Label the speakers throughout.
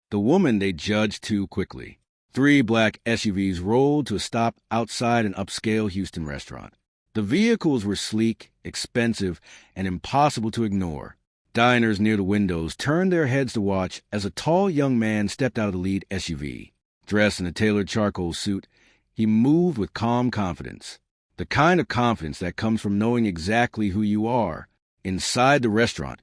Speaker 1: The woman they judged too quickly. 3 black SUVs rolled to a stop outside an upscale Houston restaurant. The vehicles were sleek, expensive, and impossible to ignore. Diners near the windows turned their heads to watch as a tall young man stepped out of the lead SUV. Dressed in a tailored charcoal suit, he moved with calm confidence. The kind of confidence that comes from knowing exactly who you are. Inside the restaurant,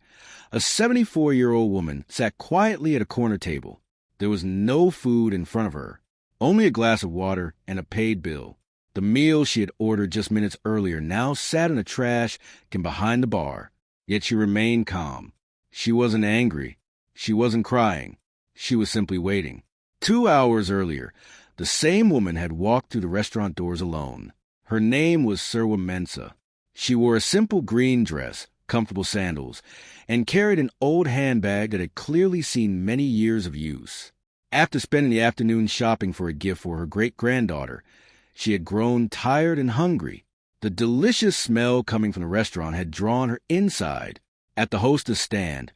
Speaker 1: a 74-year-old woman sat quietly at a corner table. There was no food in front of her, only a glass of water and a paid bill. The meal she had ordered just minutes earlier now sat in a trash can behind the bar, yet she remained calm. She wasn't angry. She wasn't crying. She was simply waiting. 2 hours earlier, the same woman had walked through the restaurant doors alone. Her name was Serwa Mensah. She wore a simple green dress, comfortable sandals, and carried an old handbag that had clearly seen many years of use. After spending the afternoon shopping for a gift for her great-granddaughter, she had grown tired and hungry. The delicious smell coming from the restaurant had drawn her inside. At the hostess stand,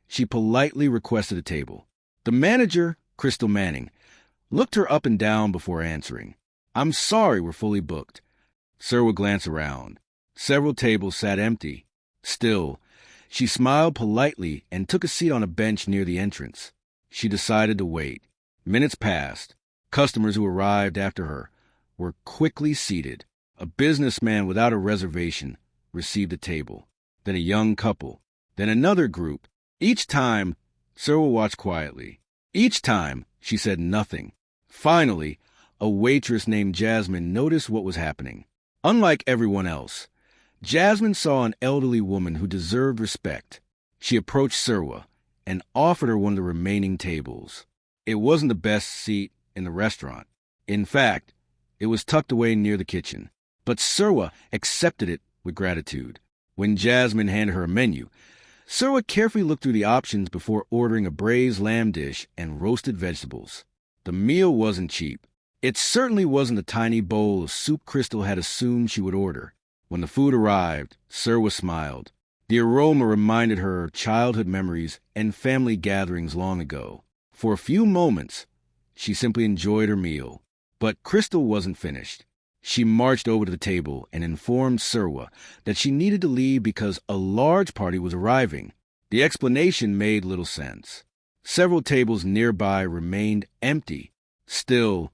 Speaker 1: she politely requested a table. The manager, Crystal Manning, looked her up and down before answering. "I'm sorry, we're fully booked." Serwa glanced around. Several tables sat empty. Still, she smiled politely and took a seat on a bench near the entrance. She decided to wait. Minutes passed. Customers who arrived after her were quickly seated. A businessman without a reservation received a table, then a young couple, then another group. Each time, Serwa watched quietly. Each time, she said nothing. Finally, a waitress named Jasmine noticed what was happening. Unlike everyone else, Jasmine saw an elderly woman who deserved respect. She approached Serwa and offered her one of the remaining tables. It wasn't the best seat in the restaurant. In fact, it was tucked away near the kitchen. But Serwa accepted it with gratitude. When Jasmine handed her a menu, Serwa carefully looked through the options before ordering a braised lamb dish and roasted vegetables. The meal wasn't cheap. It certainly wasn't the tiny bowl of soup Crystal had assumed she would order. When the food arrived, Serwa smiled. The aroma reminded her of childhood memories and family gatherings long ago. For a few moments, she simply enjoyed her meal. But Crystal wasn't finished. She marched over to the table and informed Serwa that she needed to leave because a large party was arriving. The explanation made little sense. Several tables nearby remained empty. Still,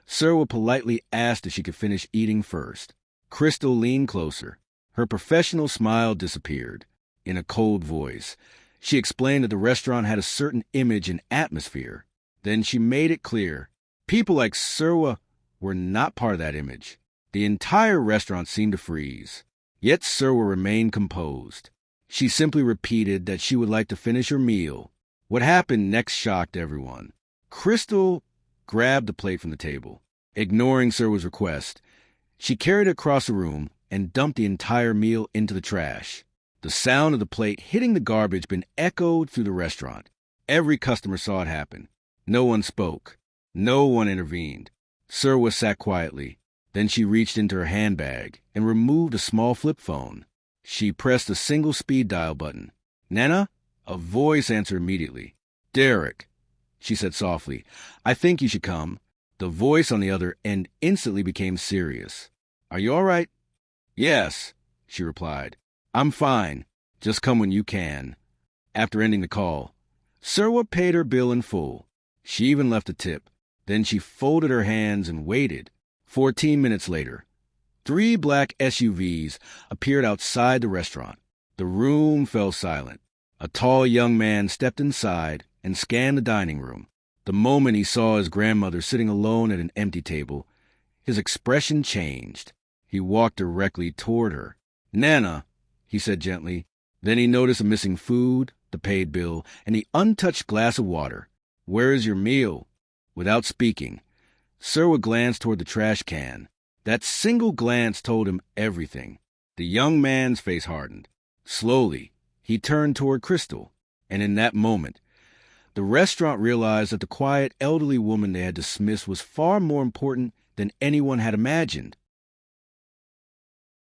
Speaker 1: Serwa politely asked if she could finish eating first. Crystal leaned closer. Her professional smile disappeared. In a cold voice, she explained that the restaurant had a certain image and atmosphere. Then she made it clear. People like Serwa were not part of that image. The entire restaurant seemed to freeze. Yet Serwa remained composed. She simply repeated that she would like to finish her meal. What happened next shocked everyone. Crystal grabbed the plate from the table. Ignoring Serwa's request, she carried it across the room and dumped the entire meal into the trash. The sound of the plate hitting the garbage bin echoed through the restaurant. Every customer saw it happen. No one spoke. No one intervened. Serwa sat quietly. Then she reached into her handbag and removed a small flip phone. She pressed a single speed dial button. "Nana?" A voice answered immediately. "Derek," she said softly, "I think you should come." The voice on the other end instantly became serious. "Are you all right?" "Yes," she replied. "I'm fine. Just come when you can." After ending the call, Serwa paid her bill in full. She even left a tip. Then she folded her hands and waited. 14 minutes later, 3 black SUVs appeared outside the restaurant. The room fell silent. A tall young man stepped inside and scanned the dining room. The moment he saw his grandmother sitting alone at an empty table, his expression changed. He walked directly toward her. "Nana," he said gently. Then he noticed the missing food, the paid bill, and the untouched glass of water. "Where is your meal?" Without speaking, Serwa glanced toward the trash can. That single glance told him everything. The young man's face hardened. Slowly, he turned toward Crystal, and in that moment, the restaurant realized that the quiet, elderly woman they had dismissed was far more important than anyone had imagined.